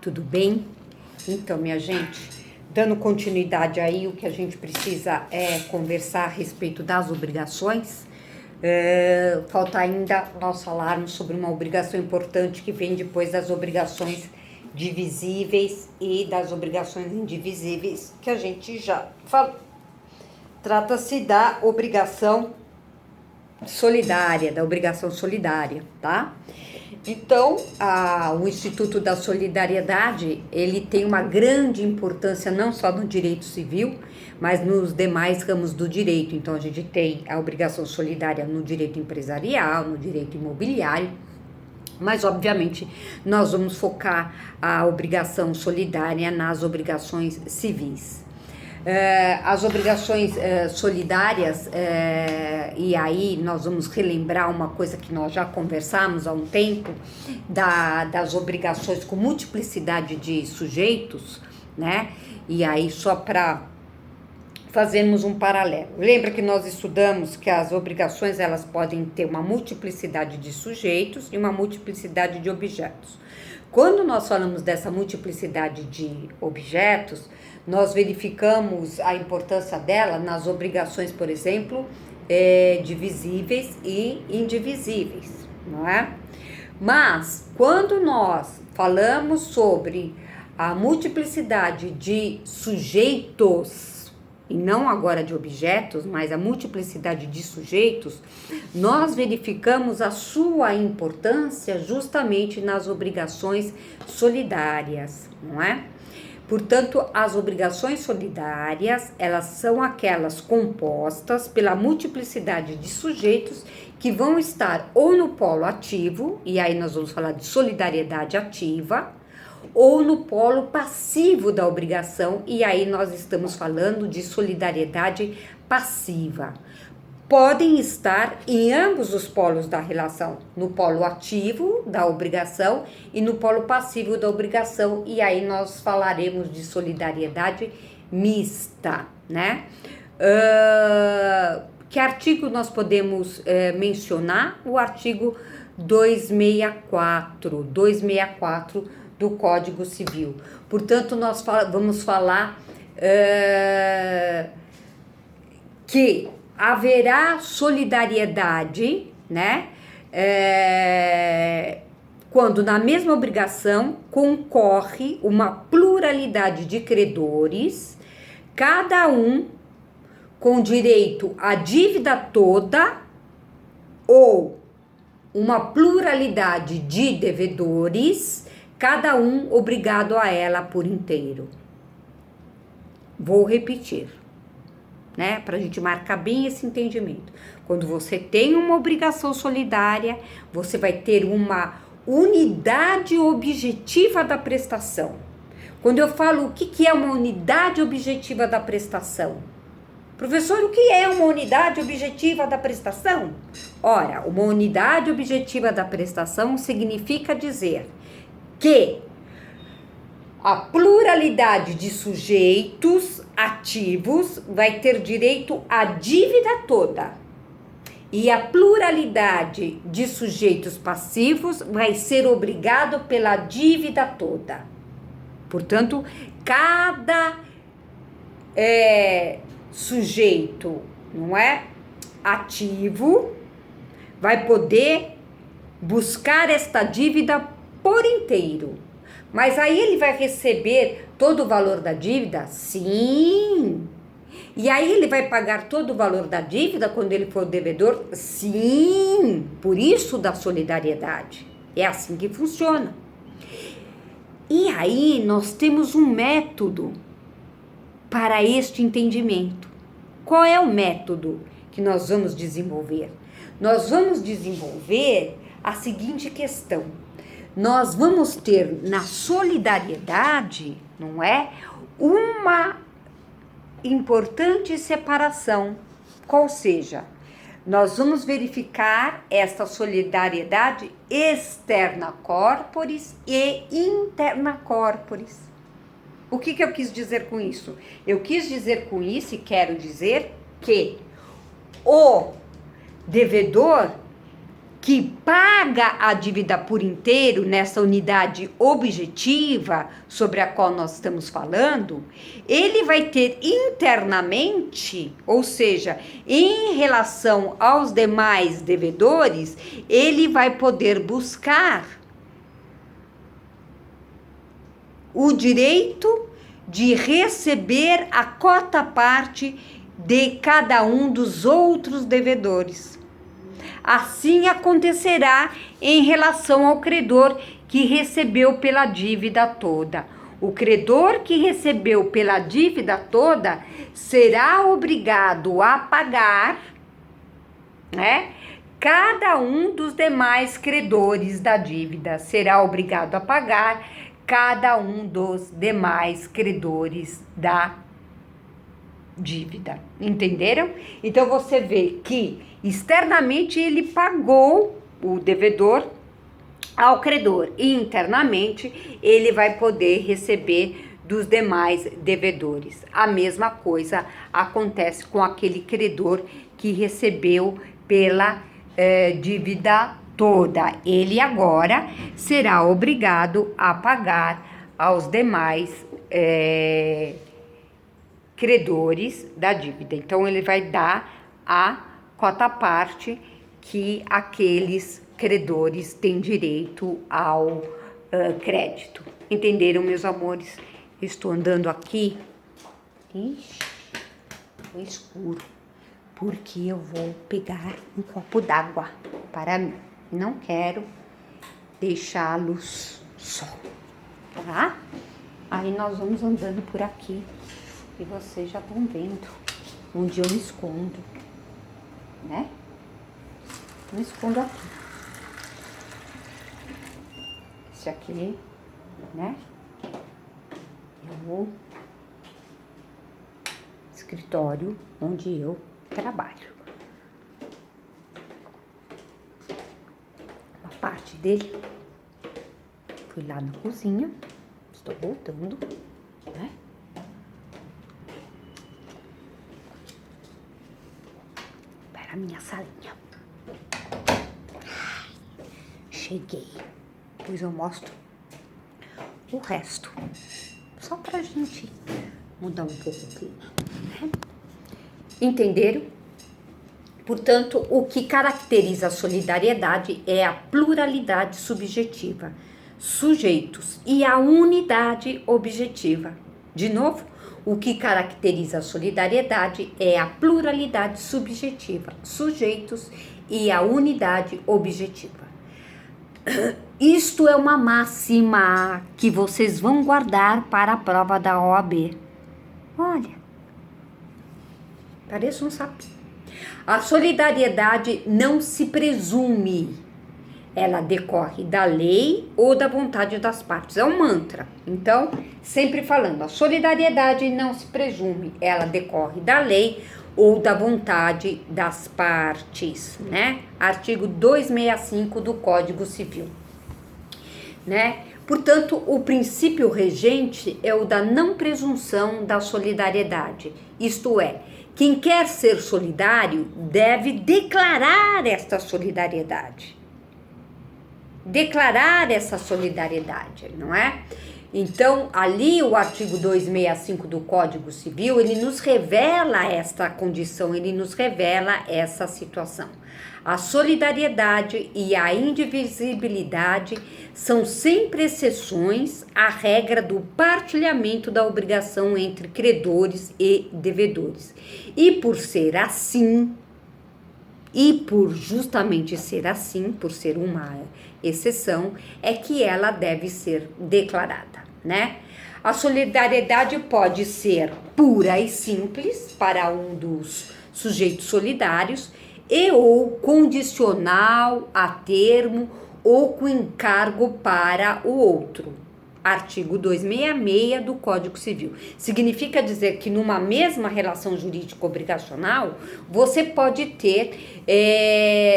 Tudo bem? Então, minha gente, dando continuidade aí, o que a gente precisa é conversar a respeito das obrigações. Falta ainda nós falarmos sobre uma obrigação importante que vem depois das obrigações divisíveis e das obrigações indivisíveis, que a gente já falou. Trata-se da obrigação solidária, tá? Então, o Instituto da Solidariedade, ele tem uma grande importância não só no direito civil, mas nos demais ramos do direito. Então, a gente tem a obrigação solidária no direito empresarial, no direito imobiliário, mas, obviamente, nós vamos focar a obrigação solidária nas obrigações civis. As obrigações solidárias, e aí nós vamos relembrar uma coisa que nós já conversamos há um tempo, das obrigações com multiplicidade de sujeitos, né? E aí só para fazermos um paralelo. Lembra que nós estudamos que as obrigações elas podem ter uma multiplicidade de sujeitos e uma multiplicidade de objetos. Quando nós falamos dessa multiplicidade de objetos, nós verificamos a importância dela nas obrigações, por exemplo, divisíveis e indivisíveis, não é? Mas, quando nós falamos sobre a multiplicidade de sujeitos, e não agora de objetos, mas a multiplicidade de sujeitos, nós verificamos a sua importância justamente nas obrigações solidárias, não é? Portanto, as obrigações solidárias, elas são aquelas compostas pela multiplicidade de sujeitos que vão estar ou no polo ativo, e aí nós vamos falar de solidariedade ativa, ou no polo passivo da obrigação, e aí nós estamos falando de solidariedade passiva. Podem estar em ambos os polos da relação, no polo ativo da obrigação e no polo passivo da obrigação, e aí nós falaremos de solidariedade mista, né? Que artigo nós podemos mencionar? O artigo 264 do Código Civil. Portanto, nós vamos falar que haverá solidariedade, né? Quando na mesma obrigação concorre uma pluralidade de credores, cada um com direito à dívida toda ou uma pluralidade de devedores, cada um obrigado a ela por inteiro. Vou repetir, né, para a gente marcar bem esse entendimento. Quando você tem uma obrigação solidária, você vai ter uma unidade objetiva da prestação. Quando eu falo o que é uma unidade objetiva da prestação? Professor, o que é uma unidade objetiva da prestação? Ora, uma unidade objetiva da prestação significa dizer que a pluralidade de sujeitos ativos vai ter direito à dívida toda. E a pluralidade de sujeitos passivos vai ser obrigado pela dívida toda. Portanto, cada sujeito, não é, ativo vai poder buscar esta dívida por inteiro. Mas aí ele vai receber todo o valor da dívida? Sim. E aí ele vai pagar todo o valor da dívida quando ele for devedor? Sim. Por isso da solidariedade. É assim que funciona. E aí nós temos um método para este entendimento. Qual é o método que nós vamos desenvolver? Nós vamos desenvolver a seguinte questão. Nós vamos ter na solidariedade, não é, uma importante separação, qual seja, nós vamos verificar esta solidariedade externa corporis e interna corporis. O que eu quis dizer com isso? Eu quis dizer com isso e quero dizer que o devedor que paga a dívida por inteiro nessa unidade objetiva sobre a qual nós estamos falando, ele vai ter internamente, ou seja, em relação aos demais devedores, ele vai poder buscar o direito de receber a cota parte de cada um dos outros devedores. Assim acontecerá em relação ao credor que recebeu pela dívida toda. O credor que recebeu pela dívida toda será obrigado a pagar, né? Cada um dos demais credores da dívida será obrigado a pagar cada um dos demais credores da dívida. Entenderam? Então você vê que externamente ele pagou o devedor ao credor e internamente ele vai poder receber dos demais devedores. A mesma coisa acontece com aquele credor que recebeu pela dívida toda. Ele agora será obrigado a pagar aos demais credores da dívida. Então ele vai dar a cota parte que aqueles credores têm direito ao crédito. Entenderam, meus amores? Estou andando aqui. Ixi, foi escuro. Porque eu vou pegar um copo d'água para mim. Não quero deixá-los só, tá? Aí nós vamos andando por aqui. E vocês já estão vendo onde eu me escondo, né? Me escondo aqui. Esse aqui, né? É o escritório onde eu trabalho. Uma parte dele, fui lá na cozinha, estou voltando, né? Para a minha salinha. Cheguei. Depois eu mostro o resto. Só pra gente mudar um pouco o clima, né? Entenderam? Portanto, o que caracteriza a solidariedade é a pluralidade subjetiva, sujeitos e a unidade objetiva. De novo, o que caracteriza a solidariedade é a pluralidade subjetiva, sujeitos e a unidade objetiva. Isto é uma máxima que vocês vão guardar para a prova da OAB. Olha, parece um sapinho. A solidariedade não se presume, ela decorre da lei ou da vontade das partes. É um mantra. Então, sempre falando, a solidariedade não se presume, ela decorre da lei ou da vontade das partes, né? Artigo 265 do Código Civil, né? Portanto, o princípio regente é o da não presunção da solidariedade, isto é, quem quer ser solidário deve declarar esta solidariedade. Declarar essa solidariedade, não é? Então, ali o artigo 265 do Código Civil, ele nos revela esta condição, ele nos revela essa situação. A solidariedade e a indivisibilidade são sempre exceções à regra do partilhamento da obrigação entre credores e devedores. E por ser assim, e por justamente ser assim, por ser uma exceção, é que ela deve ser declarada, né? A solidariedade pode ser pura e simples para um dos sujeitos solidários e ou condicional a termo ou com encargo para o outro. Artigo 266 do Código Civil. Significa dizer que numa mesma relação jurídico-obrigacional, você pode ter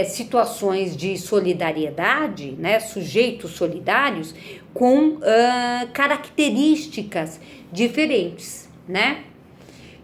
situações de solidariedade, né, sujeitos solidários, com características diferentes, né?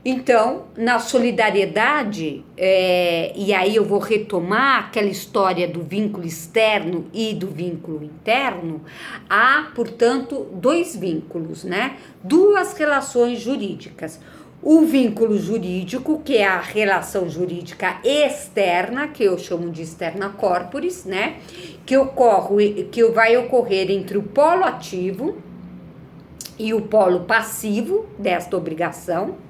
Então, na solidariedade, e aí eu vou retomar aquela história do vínculo externo e do vínculo interno, há, portanto, dois vínculos, né? Duas relações jurídicas. O vínculo jurídico, que é a relação jurídica externa, que eu chamo de externa corporis, né? Que vai ocorrer entre o polo ativo e o polo passivo desta obrigação,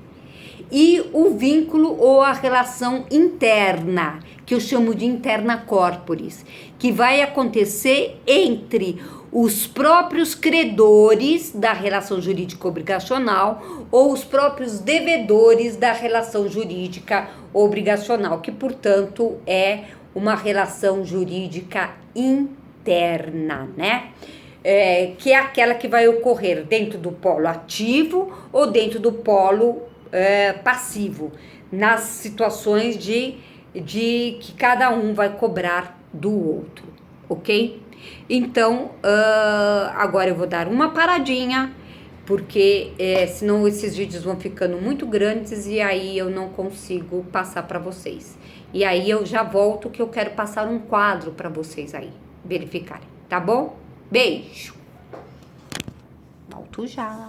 e o vínculo ou a relação interna, que eu chamo de interna corporis, que vai acontecer entre os próprios credores da relação jurídica obrigacional ou os próprios devedores da relação jurídica obrigacional, que, portanto, é uma relação jurídica interna, né? Que é aquela que vai ocorrer dentro do polo ativo ou dentro do polo passivo, nas situações de que cada um vai cobrar do outro, ok? Então, agora eu vou dar uma paradinha, porque senão esses vídeos vão ficando muito grandes e aí eu não consigo passar para vocês. E aí eu já volto, que eu quero passar um quadro para vocês aí verificarem, tá bom? Beijo! Volto já!